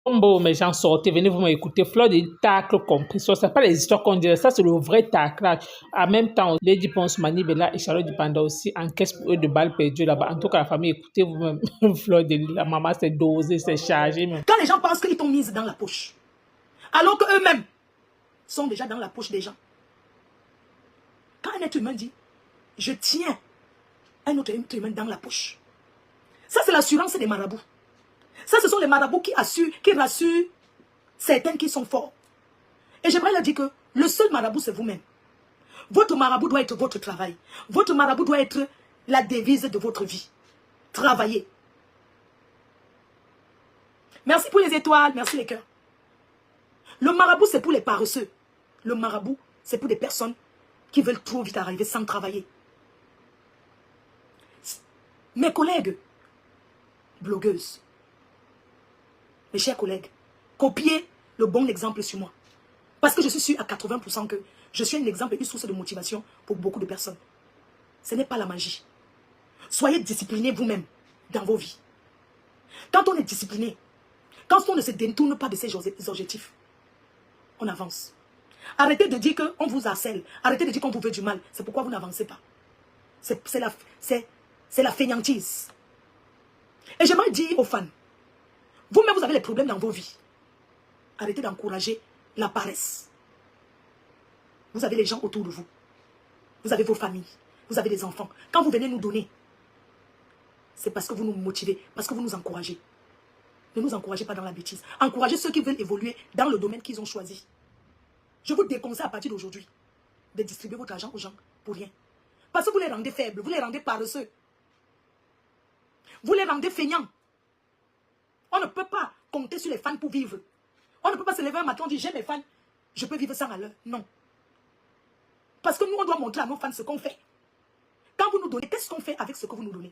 Bon, mes gens, sortez, venez vous m'écouter. Fleur de tacle compression, c'est pas les histoires qu'on dirait, ça c'est le vrai taclage. En même temps, Lady Ponce, Manibela et Charlotte Dupanda aussi encaissent pour eux de balles perdues là-bas. En tout cas, la famille, écoutez vous-même. Fleur de la maman, c'est dosé, c'est chargé. Même. Quand les gens pensent qu'ils t'ont mise dans la poche, alors qu'eux-mêmes sont déjà dans la poche des gens. Quand un être humain dit, je tiens un autre être humain dans la poche, ça c'est l'assurance des marabouts. Ça, ce sont les marabouts qui rassurent certains qui sont forts. Et j'aimerais leur dire que le seul marabout, c'est vous-même. Votre marabout doit être votre travail. Votre marabout doit être la devise de votre vie. Travaillez. Merci pour les étoiles, merci les cœurs. Le marabout, c'est pour les paresseux. Le marabout, c'est pour des personnes qui veulent trop vite arriver sans travailler. Mes collègues, blogueuses, mes chers collègues, copiez le bon exemple sur moi. Parce que je suis sûr à 80% que je suis un exemple et une source de motivation pour beaucoup de personnes. Ce n'est pas la magie. Soyez disciplinés vous-même dans vos vies. Quand on est discipliné, quand on ne se détourne pas de ses objectifs, on avance. Arrêtez de dire qu'on vous harcèle. Arrêtez de dire qu'on vous veut du mal. C'est pourquoi vous n'avancez pas. C'est la fainéantise. Et j'aimerais dire aux fans, vous-même vous avez des problèmes dans vos vies. Arrêtez d'encourager la paresse. Vous avez les gens autour de vous. Vous avez vos familles. Vous avez des enfants. Quand vous venez nous donner, c'est parce que vous nous motivez, parce que vous nous encouragez. Ne nous encouragez pas dans la bêtise. Encouragez ceux qui veulent évoluer dans le domaine qu'ils ont choisi. Je vous déconseille à partir d'aujourd'hui de distribuer votre argent aux gens pour rien. Parce que vous les rendez faibles, vous les rendez paresseux. Vous les rendez feignants. On ne peut pas compter sur les fans pour vivre. On ne peut pas se lever un matin et dire, j'ai mes fans, je peux vivre sans à l'heure. Non. Parce que nous, on doit montrer à nos fans ce qu'on fait. Quand vous nous donnez, qu'est-ce qu'on fait avec ce que vous nous donnez?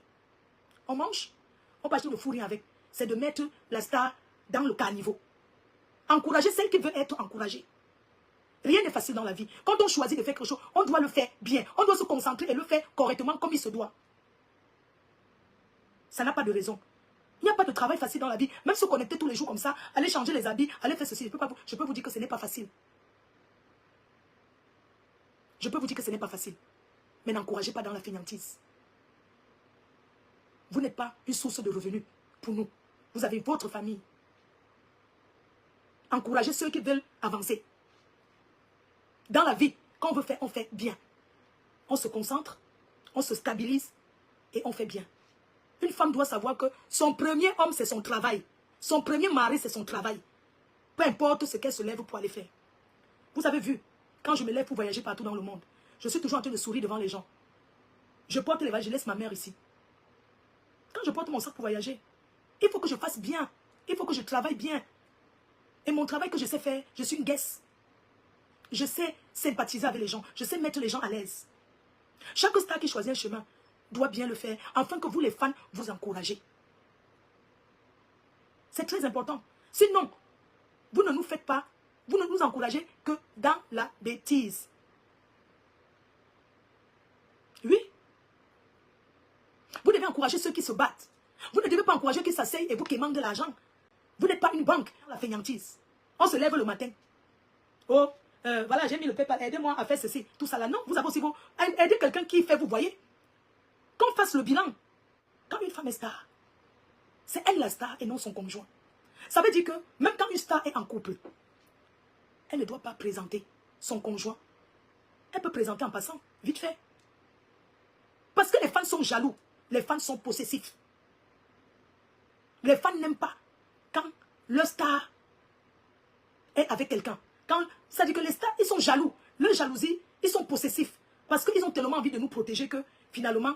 On mange, on peut acheter le fourri avec. C'est de mettre la star dans le caniveau. Encourager celles qui veulent être encouragées. Rien n'est facile dans la vie. Quand on choisit de faire quelque chose, on doit le faire bien. On doit se concentrer et le faire correctement comme il se doit. Ça n'a pas de raison. Il n'y a pas de travail facile dans la vie. Même se connecter tous les jours comme ça, aller changer les habits, aller faire ceci. Je peux vous dire que ce n'est pas facile. Je peux vous dire que ce n'est pas facile. Mais n'encouragez pas dans la fainéantise. Vous n'êtes pas une source de revenus pour nous. Vous avez votre famille. Encouragez ceux qui veulent avancer. Dans la vie, quand on veut faire, on fait bien. On se concentre, on se stabilise et on fait bien. Une femme doit savoir que son premier homme, c'est son travail. Son premier mari, c'est son travail. Peu importe ce qu'elle se lève pour aller faire. Vous avez vu, quand je me lève pour voyager partout dans le monde, je suis toujours en train de sourire devant les gens. Je porte les valises, je laisse ma mère ici. Quand je porte mon sac pour voyager, il faut que je fasse bien. Il faut que je travaille bien. Et mon travail que je sais faire, je suis une guest. Je sais sympathiser avec les gens. Je sais mettre les gens à l'aise. Chaque star qui choisit un chemin doit bien le faire, afin que vous, les fans, vous encouragez. C'est très important. Sinon, vous ne nous faites pas, vous ne nous encouragez que dans la bêtise. Oui. Vous devez encourager ceux qui se battent. Vous ne devez pas encourager ceux qui s'asseyent et vous qui manquent de l'argent. Vous n'êtes pas une banque, la fainéantise. On se lève le matin. Oh, voilà, j'ai mis le PayPal, aidez-moi à faire ceci, tout ça là. Non, vous avez aussi vos... Aidez quelqu'un qui fait, vous voyez. Qu'on fasse le bilan. Quand une femme est star, c'est elle la star et non son conjoint. Ça veut dire que même quand une star est en couple, elle ne doit pas présenter son conjoint. Elle peut présenter en passant, vite fait. Parce que les fans sont jaloux. Les fans sont possessifs. Les fans n'aiment pas quand le star est avec quelqu'un. Ça dit que les stars, ils sont jaloux. Leur jalousie, ils sont possessifs. Parce qu'ils ont tellement envie de nous protéger que finalement,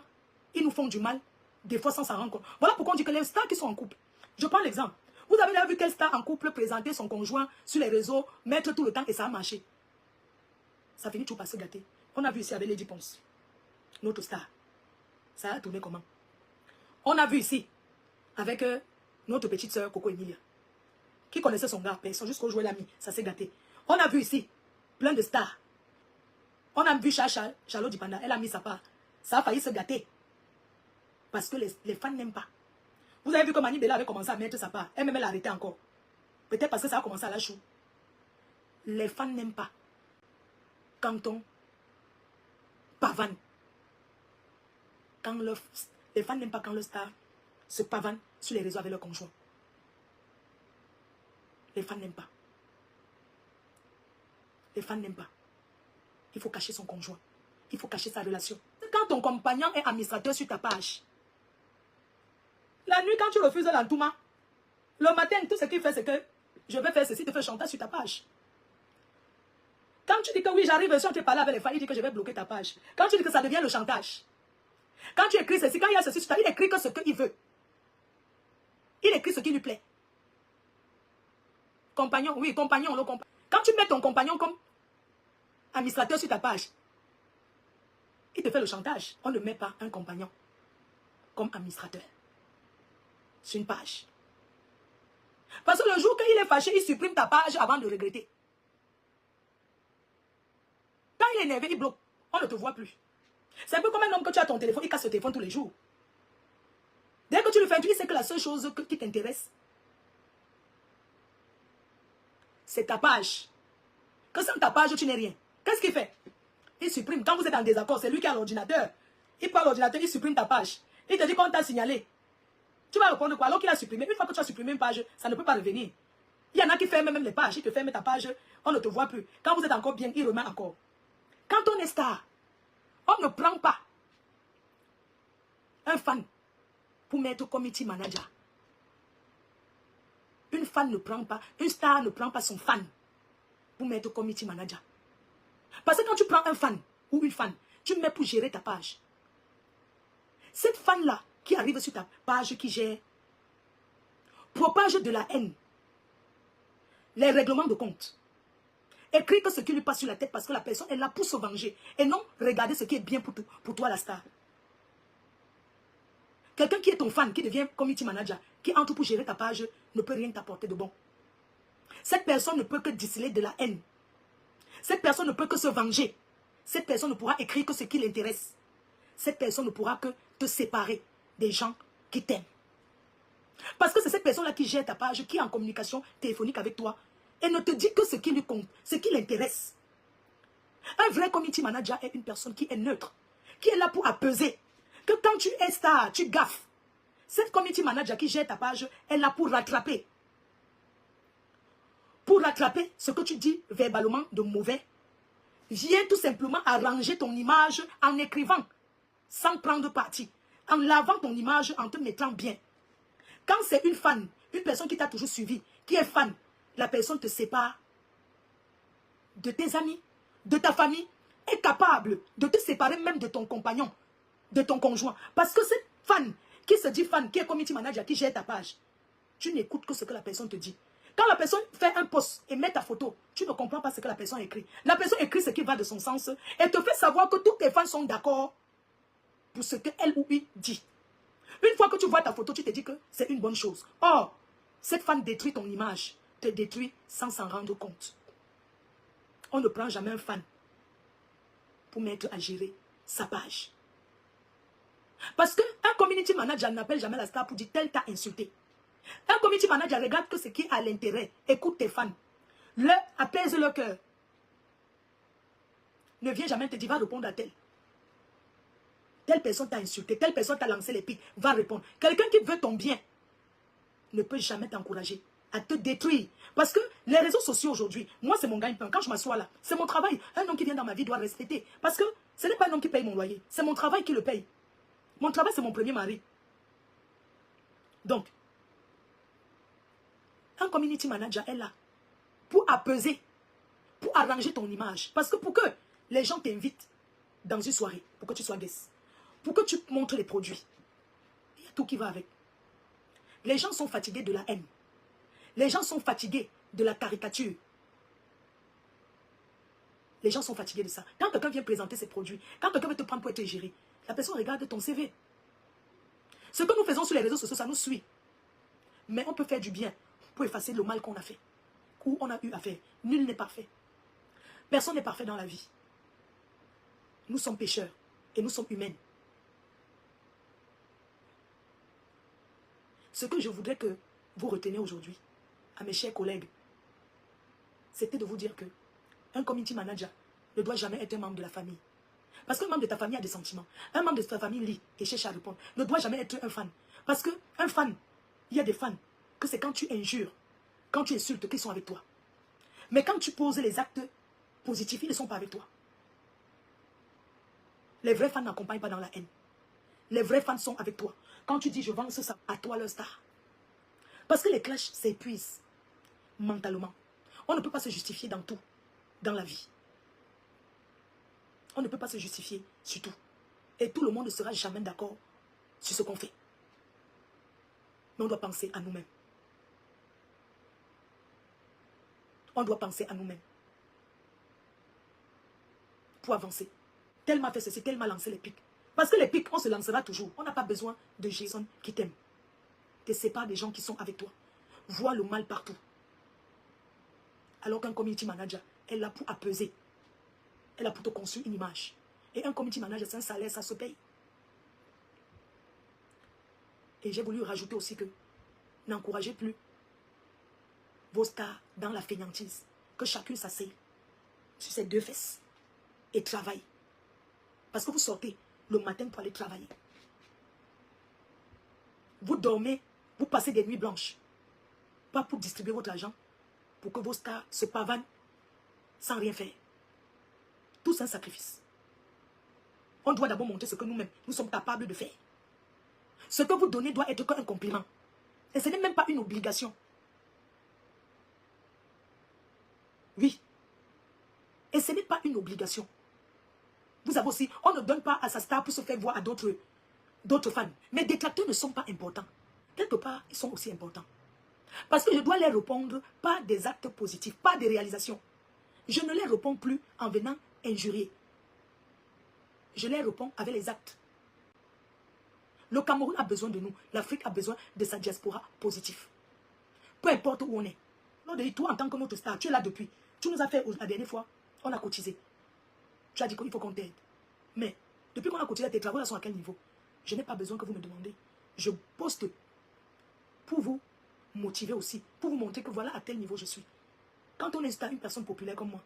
ils nous font du mal, des fois sans s'en rendre compte. Voilà pourquoi on dit que les stars qui sont en couple. Je prends l'exemple. Vous avez déjà vu quelle star en couple présenter son conjoint sur les réseaux, mettre tout le temps et ça a marché. Ça finit toujours par se gâter. On a vu ici avec Lady Ponce, notre star. Ça a tourné comment? On a vu ici avec notre petite soeur Coco Emilia, qui connaissait son gars, personne jusqu'au jour de l'ami, ça s'est gâté. On a vu ici plein de stars. On a vu Charlotte Dupanda, elle a mis sa part. Ça a failli se gâter. Parce que les fans n'aiment pas. Vous avez vu que Mani Bella avait commencé à mettre sa part. Elle-même, elle a arrêté encore. Peut-être parce que ça a commencé à la chou. Les fans n'aiment pas quand on pavane. Les fans n'aiment pas quand le star se pavane sur les réseaux avec leur conjoint. Les fans n'aiment pas. Les fans n'aiment pas. Il faut cacher son conjoint. Il faut cacher sa relation. Quand ton compagnon est administrateur sur ta page, la nuit, quand tu refuses l'entourement, le matin, tout ce qu'il fait, c'est que je vais faire ceci, te faire chanter sur ta page. Quand tu dis que oui, j'arrive, si on te parle avec les femmes, il dit que je vais bloquer ta page. Quand tu dis que ça devient le chantage. Quand tu écris ceci, quand il y a ceci sur ta, il écrit que ce qu'il veut. Il écrit ce qui lui plaît. Compagnon, oui, compagnon, le compagnon. Quand tu mets ton compagnon comme administrateur sur ta page, il te fait le chantage. On ne met pas un compagnon comme administrateur sur une page. Parce que le jour qu'il est fâché, il supprime ta page avant de regretter. Quand il est énervé, il bloque. On ne te voit plus. C'est un peu comme un homme que tu as ton téléphone, il casse le téléphone tous les jours. Dès que tu le fais, tu dis que la seule chose qui t'intéresse, c'est ta page. Que sans ta page, tu n'es rien. Qu'est-ce qu'il fait? Il supprime. Quand vous êtes en désaccord, c'est lui qui a l'ordinateur. Il prend l'ordinateur, il supprime ta page. Il te dit qu'on t'a signalé. Tu vas répondre quoi? Alors qu'il a supprimé. Une fois que tu as supprimé une page, ça ne peut pas revenir. Il y en a qui ferment même les pages. Ils te ferment ta page, on ne te voit plus. Quand vous êtes encore bien, il remet encore. Quand on est star, on ne prend pas un fan pour mettre committee manager. Une fan ne prend pas, une star ne prend pas son fan pour mettre committee manager. Parce que quand tu prends un fan ou une fan, tu mets pour gérer ta page. Cette fan-là qui arrive sur ta page, qui gère, propage de la haine, les règlements de compte. Écrit que ce qui lui passe sur la tête parce que la personne est là pour se venger. Et non regarder ce qui est bien pour toi, la star. Quelqu'un qui est ton fan, qui devient committee manager, qui entre pour gérer ta page, ne peut rien t'apporter de bon. Cette personne ne peut que distiller de la haine. Cette personne ne peut que se venger. Cette personne ne pourra écrire que ce qui l'intéresse. Cette personne ne pourra que te séparer des gens qui t'aiment. Parce que c'est cette personne-là qui gère ta page, qui est en communication téléphonique avec toi, et ne te dit que ce qui lui compte, ce qui l'intéresse. Un vrai committee manager est une personne qui est neutre, qui est là pour apaiser. Que quand tu es star, tu gaffes. Cette committee manager qui gère ta page est là pour rattraper. Pour rattraper ce que tu dis verbalement de mauvais. Viens tout simplement arranger ton image en écrivant, sans prendre parti. En lavant ton image, en te mettant bien. Quand c'est une fan, une personne qui t'a toujours suivi, qui est fan, la personne te sépare de tes amis, de ta famille, est capable de te séparer même de ton compagnon, de ton conjoint. Parce que cette fan, qui se dit fan, qui est community manager, qui gère ta page, tu n'écoutes que ce que la personne te dit. Quand la personne fait un post et met ta photo, tu ne comprends pas ce que la personne écrit. La personne écrit ce qui va de son sens et te fait savoir que tous tes fans sont d'accord pour ce qu'elle ou lui dit. Une fois que tu vois ta photo, tu te dis que c'est une bonne chose. Or, cette fan détruit ton image, te détruit sans s'en rendre compte. On ne prend jamais un fan pour mettre à gérer sa page. Parce qu'un community manager n'appelle jamais la star pour dire tel t'a insulté. Un community manager regarde que ce qui a l'intérêt, écoute tes fans, apaise leur cœur. Ne viens jamais te dire va répondre à tel. Telle personne t'a insulté, telle personne t'a lancé les pics, va répondre. Quelqu'un qui veut ton bien ne peut jamais t'encourager à te détruire. Parce que les réseaux sociaux aujourd'hui, moi c'est mon gagne-pain. Quand je m'assois là, c'est mon travail. Un homme qui vient dans ma vie doit respecter. Parce que ce n'est pas un homme qui paye mon loyer, c'est mon travail qui le paye. Mon travail c'est mon premier mari. Donc, un community manager est là pour apaiser, pour arranger ton image. Parce que pour que les gens t'invitent dans une soirée, pour que tu sois guest, pour que tu montres les produits, il y a tout qui va avec. Les gens sont fatigués de la haine. Les gens sont fatigués de la caricature. Les gens sont fatigués de ça. Quand quelqu'un vient présenter ses produits, quand quelqu'un veut te prendre pour être géré, la personne regarde ton CV. Ce que nous faisons sur les réseaux sociaux, ça nous suit. Mais on peut faire du bien pour effacer le mal qu'on a fait, ou on a eu à faire. Nul n'est parfait. Personne n'est parfait dans la vie. Nous sommes pécheurs et nous sommes humains. Ce que je voudrais que vous reteniez aujourd'hui, à mes chers collègues, c'était de vous dire que un community manager ne doit jamais être un membre de la famille. Parce qu'un membre de ta famille a des sentiments. Un membre de ta famille lit et cherche à répondre. Ne doit jamais être un fan. Parce qu'un fan, il y a des fans que c'est quand tu injures, quand tu insultes qu'ils sont avec toi. Mais quand tu poses les actes positifs, ils ne sont pas avec toi. Les vrais fans n'accompagnent pas dans la haine. Les vrais fans sont avec toi. Quand tu dis je vends ça, à toi leur star. Parce que les clashs s'épuisent mentalement. On ne peut pas se justifier dans tout, dans la vie. On ne peut pas se justifier sur tout. Et tout le monde ne sera jamais d'accord sur ce qu'on fait. Mais on doit penser à nous-mêmes. On doit penser à nous-mêmes. Pour avancer. Tel m'a fait ceci, tel m'a lancé les pics. Parce que les pics, on se lancera toujours. On n'a pas besoin de Jason qui t'aime. Te sépare des gens qui sont avec toi. Vois le mal partout. Alors qu'un community manager est là pour apaiser. Elle est là pour te construire une image. Et un community manager, c'est un salaire, ça se paye. Et j'ai voulu rajouter aussi que n'encouragez plus vos stars dans la fainéantise. Que chacune s'asseye sur ses deux fesses et travaille. Parce que vous sortez le matin pour aller travailler. Vous dormez, vous passez des nuits blanches. Pas pour distribuer votre argent, pour que vos stars se pavanent sans rien faire. Tout c'est un sacrifice. On doit d'abord montrer ce que nous-mêmes, nous sommes capables de faire. Ce que vous donnez doit être qu'un compliment. Et ce n'est même pas une obligation. Oui. Et ce n'est pas une obligation. Vous avez aussi, on ne donne pas à sa star pour se faire voir à d'autres fans. Mes détracteurs ne sont pas importants. Quelque part, ils sont aussi importants. Parce que je dois les répondre par des actes positifs, pas des réalisations. Je ne les réponds plus en venant injurier. Je les réponds avec les actes. Le Cameroun a besoin de nous. L'Afrique a besoin de sa diaspora positive. Peu importe où on est. Toi, en tant que notre star, tu es là depuis. Tu nous as fait la dernière fois, on a cotisé. Tu as dit qu'il faut qu'on t'aide. Mais depuis qu'on a cotisé, tes travaux là sont à quel niveau? Je n'ai pas besoin que vous me demandiez. Je poste pour vous motiver aussi, pour vous montrer que voilà à tel niveau je suis. Quand on installe une personne populaire comme moi,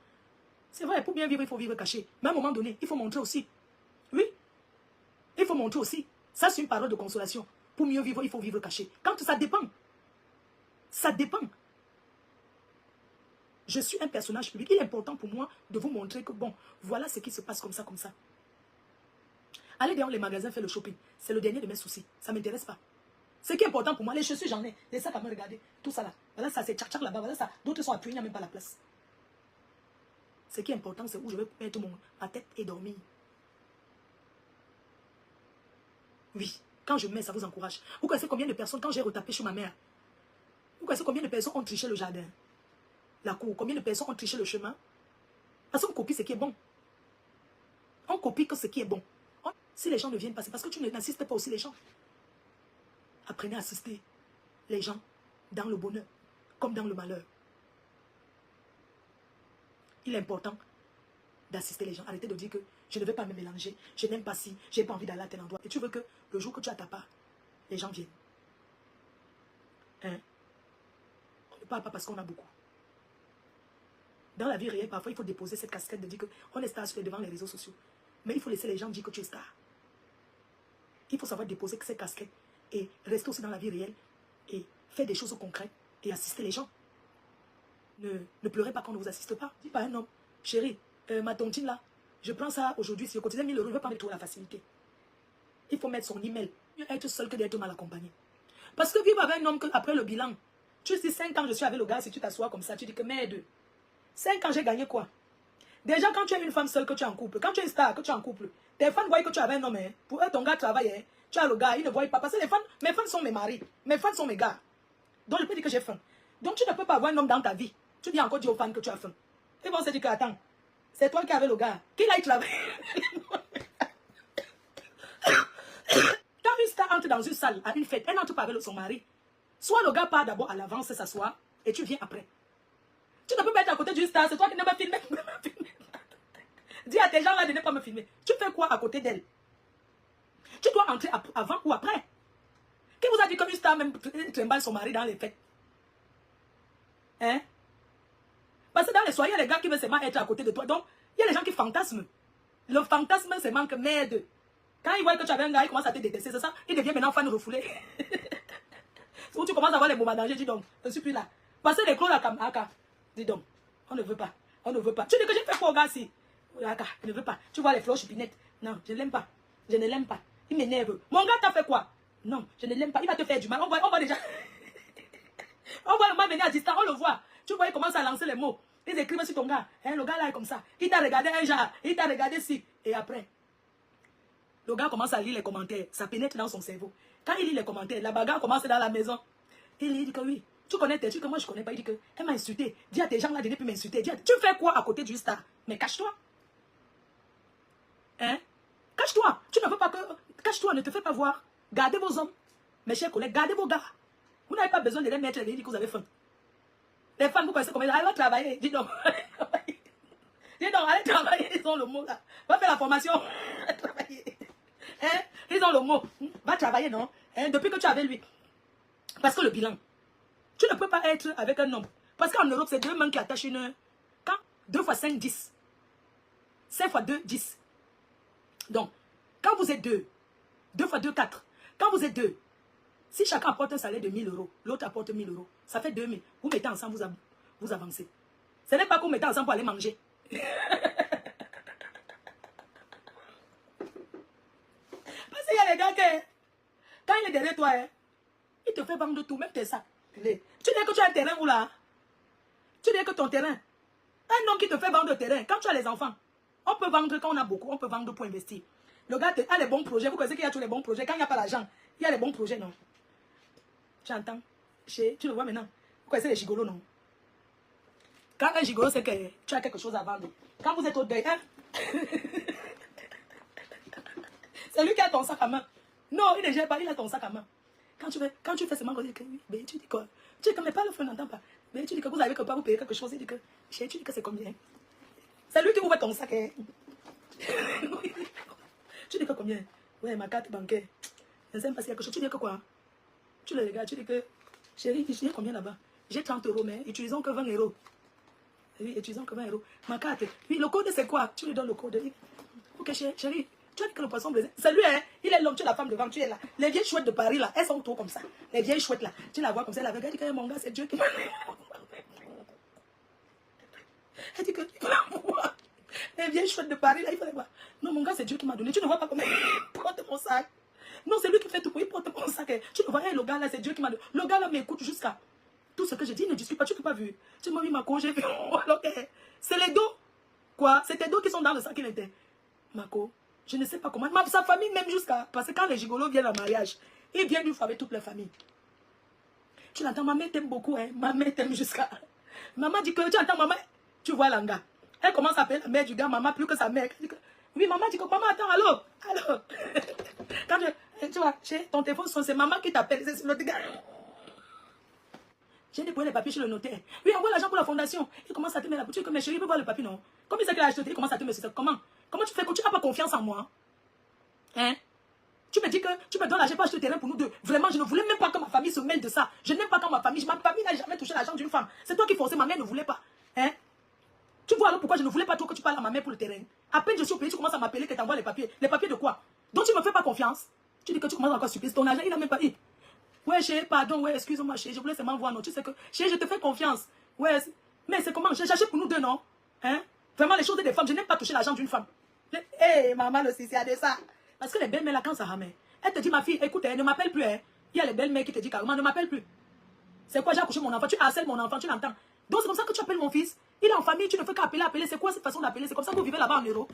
c'est vrai, pour bien vivre, il faut vivre caché. Mais à un moment donné, il faut montrer aussi. Oui, il faut montrer aussi. Ça, c'est une parole de consolation. Pour mieux vivre, il faut vivre caché. Quand ça dépend. Ça dépend. Je suis un personnage public. Il est important pour moi de vous montrer que, bon, voilà ce qui se passe comme ça, comme ça. Allez dans les magasins faire le shopping. C'est le dernier de mes soucis. Ça ne m'intéresse pas. Ce qui est important pour moi, les chaussures, j'en ai. Les sacs à me regarder. Tout ça là. Voilà, ça, c'est tchak-tchak là-bas. Voilà, ça. D'autres sont appuyés, il n'y a même pas la place. Ce qui est important, c'est où je vais mettre ma tête et dormir. Oui. Quand je mets, ça vous encourage. Vous connaissez combien de personnes, quand j'ai retapé chez ma mère, vous connaissez combien de personnes ont triché le jardin, la cour, combien de personnes ont triché le chemin? Parce qu'on copie ce qui est bon. On copie que ce qui est bon. Si les gens ne viennent pas, c'est parce que tu n'assistes pas aussi les gens. Apprenez à assister les gens dans le bonheur, comme dans le malheur. Il est important d'assister les gens. Arrêtez de dire que je ne veux pas me mélanger, je n'aime pas si, j'ai pas envie d'aller à tel endroit. Et tu veux que le jour que tu as ta part, les gens viennent. Hein? On ne parle pas parce qu'on a beaucoup. Dans la vie réelle, parfois, il faut déposer cette casquette de dire qu'on est star devant les réseaux sociaux. Mais il faut laisser les gens dire que tu es star. Il faut savoir déposer cette casquette et rester aussi dans la vie réelle et faire des choses concrètes et assister les gens. Ne pleurez pas quand on ne vous assiste pas. Dis pas à un homme, chérie, ma tontine là, je prends ça aujourd'hui, si je cotisais 1000 €, je ne veux pas mettre la facilité. Il faut mettre son email. Mieux être seul que d'être mal accompagné. Parce que vivre avec un homme, après le bilan, tu dis 5 ans je suis avec le gars, si tu t'assois comme ça, tu dis que merde, 5 ans j'ai gagné quoi? Déjà quand tu es une femme seule que tu es en couple, quand tu es une star que tu es en couple, tes fans voient que tu as un homme, hein. Pour eux ton gars travaille, hein. Tu as le gars, ils ne voient pas. Parce que mes fans sont mes maris, mes fans sont mes gars. Donc je peux dire que j'ai faim. Donc tu ne peux pas avoir un homme dans ta vie. Tu dis encore dire aux fans que tu as faim. Ils vont se dire que attends, c'est toi qui avais le gars. Qui l'a travaillé? Quand une star entre dans une salle à une fête, elle n'entre pas avec son mari. Soit le gars part d'abord à l'avance s'asseoir et tu viens après. Tu ne peux pas être à côté d'une star, c'est toi qui ne m'as filmé. Dis à tes gens là de ne pas me filmer. Tu fais quoi à côté d'elle? Tu dois entrer avant ou après. Qui vous a dit que une star même trimballe son mari dans les fêtes? Hein? Parce que dans les soirées, il y a les gars qui veulent seulement être à côté de toi. Donc, il y a les gens qui fantasment. Le fantasme, c'est manque merde. Quand ils voient que tu avais un gars, ils commencent à te détester, c'est ça? Il devient maintenant fan refoulé. Où tu commences à voir les moments d'danger, dis donc, je ne suis plus là. Parce que les clous, là, dis donc, on ne veut pas. On ne veut pas. Tu dis que j'ai fait quoi au gars si? Je ne veux pas. Tu vois les fleurs chupinettes. Non, je ne l'aime pas. Je ne l'aime pas. Il m'énerve. Mon gars t'a fait quoi? Non, je ne l'aime pas. Il va te faire du mal. On voit déjà. On voit le mal venir à distance. On le voit. Tu vois, il commence à lancer les mots. Ils écrivent sur ton gars. Hein, le gars là est comme ça. Il t'a regardé un genre. Il t'a regardé si. Et après, le gars commence à lire les commentaires. Ça pénètre dans son cerveau. Quand il lit les commentaires, la bagarre commence dans la maison. Il dit que oui. Tu connais tes trucs que moi je connais pas. Il dit que elle m'a insulté. Dis à tes gens là de ne plus m'insulter. Tu fais quoi à côté du star? Mais cache-toi. Hein? Cache-toi. Tu ne veux pas que... Cache-toi, ne te fais pas voir. Gardez vos hommes. Mes chers collègues, gardez vos gars. Vous n'avez pas besoin de les mettre et de dire que vous avez faim. Les femmes, vous connaissez combien? Allez travailler. Dis donc. Dis donc, allez travailler. Ils ont le mot là. Va faire la formation. Allez travailler. Hein? Ils ont le mot. Va travailler, non? Hein? Depuis que tu es avec lui. Parce que le bilan, tu ne peux pas être avec un homme. Parce qu'en Europe, c'est 2 mains qui attachent une... Quand 2 fois 5, 10. 5 fois 2, 10. Donc, quand vous êtes 2, 2 fois 2, 4. Quand vous êtes 2, si chacun apporte un salaire de 1000 euros, l'autre apporte 1000 euros, ça fait 2000. Vous mettez ensemble, vous avancez. Ce n'est pas que vous mettez ensemble pour aller manger. Parce qu'il y a les gars qui, quand il est derrière toi, il te fait vendre tout, même tes sacs. Tu dis que tu as un terrain où là? Tu dis que ton terrain, un homme qui te fait vendre le terrain, quand tu as les enfants, on peut vendre quand on a beaucoup, on peut vendre pour investir. Le gars a les bons projets, vous connaissez qu'il y a tous les bons projets. Quand il n'y a pas l'argent, il y a les bons projets, non? Tu entends? Tu le vois maintenant. Vous connaissez les gigolos, non? Quand un gigolo, c'est que tu as quelque chose à vendre. Quand vous êtes au deuil, hein? C'est lui qui a ton sac à main. Non, il ne gère pas, il a ton sac à main. Quand tu fais seulement que oui, mais tu dis quoi? Tu dis que mais pas le feu, n'entend pas. Mais tu dis que vous avez que pas vous payer quelque chose. Il dit que, tu dis que c'est combien? C'est lui qui ouvre ton sac. Hein? Tu dis que combien? Ouais, ma carte bancaire. Je ne sais pas s'il y a quelque chose. Tu dis que quoi? Tu le regardes, tu dis que, chérie, j'ai combien là-bas? J'ai 30 euros, mais utilisons que 20 euros. Oui, utilisons que 20 euros. Ma carte. Oui, le code c'est quoi? Tu lui donnes le code. Ok, chérie. Tu as dit que le poisson blessé. C'est lui, hein? Il est l'homme, tu es la femme devant, tu es là. Les vieilles chouettes de Paris, là, elles sont trop comme ça. Les vieilles chouettes, là. Tu la vois comme ça, elle avait dit que mon gars, c'est Dieu qui m'a. Elle dit que tu la vois. Les vieilles chouettes de Paris, là, il fallait voir. Non, mon gars, c'est Dieu qui m'a donné. Tu ne vois pas comment il porte mon sac. Non, c'est lui qui fait tout pour il porte mon sac. Tu ne vois pas, le gars, là, c'est Dieu qui m'a donné. Le gars, là, m'écoute jusqu'à tout ce que je dis. Ne discute pas, tu ne peux pas vu. Tu m'as vu ma j'ai vu. C'est les dos. Quoi? C'est tes dos qui sont dans le sac qu'il était. Mako. Je ne sais pas comment. Sa famille même jusqu'à... Parce que quand les gigolos viennent au mariage, ils viennent une fois avec toute leur famille. Tu l'entends, maman t'aime beaucoup, hein. Maman t'aime jusqu'à... Maman dit que... Tu entends, maman... Tu vois l'anga. Elle commence à appeler la mère du gars, maman, plus que sa mère. Elle dit que, oui, maman dit que... Maman, attends, allô. Quand tu vois, ton téléphone sonne, c'est maman qui t'appelle. C'est l'autre gars. J'ai déposé les papiers chez le notaire. Oui, envoie l'argent pour la fondation. Il commence à te mettre la boutique. Mais chérie, il peut voir le papier, non? Comme il sait qu'il a acheté, il commence à te mettre. Comment? Comment tu fais que tu n'as pas confiance en moi? Hein? Tu me dis que tu me donnes l'argent pour acheter le terrain pour nous deux. Vraiment, je ne voulais même pas que ma famille se mêle de ça. Je n'aime pas quand ma famille n'a jamais touché l'argent d'une femme. C'est toi qui forçais, ma mère ne voulait pas. Hein? Tu vois alors pourquoi je ne voulais pas trop que tu parles à ma mère pour le terrain? À peine je suis au pays, tu commences à m'appeler que tu envoies les papiers. Les papiers de quoi? Donc tu ne me fais pas confiance. Tu dis que tu commences encore à supplier. Ton argent, il n'a même pas dit. Ouais, chérie, pardon, ouais, excuse-moi, chérie, je voulais seulement voir, non, tu sais que, chérie, je te fais confiance. Ouais, mais c'est comment? J'achète pour nous deux, non? Hein? Vraiment, les choses des femmes, je n'aime pas toucher l'argent d'une femme. Hé, maman, le c'est de ça. Parce que les belles-mères, là, quand ça ramène, elle te dit, ma fille, écoute, ne m'appelle plus, hein. Il y a les belles-mères qui te disent carrément, ne m'appelle plus. C'est quoi, j'ai accouché mon enfant, tu harcèles mon enfant, tu l'entends. Donc, c'est comme ça que tu appelles mon fils. Il est en famille, tu ne fais qu'appeler, c'est quoi cette façon d'appeler? C'est comme ça que vous vivez là-bas en Europe.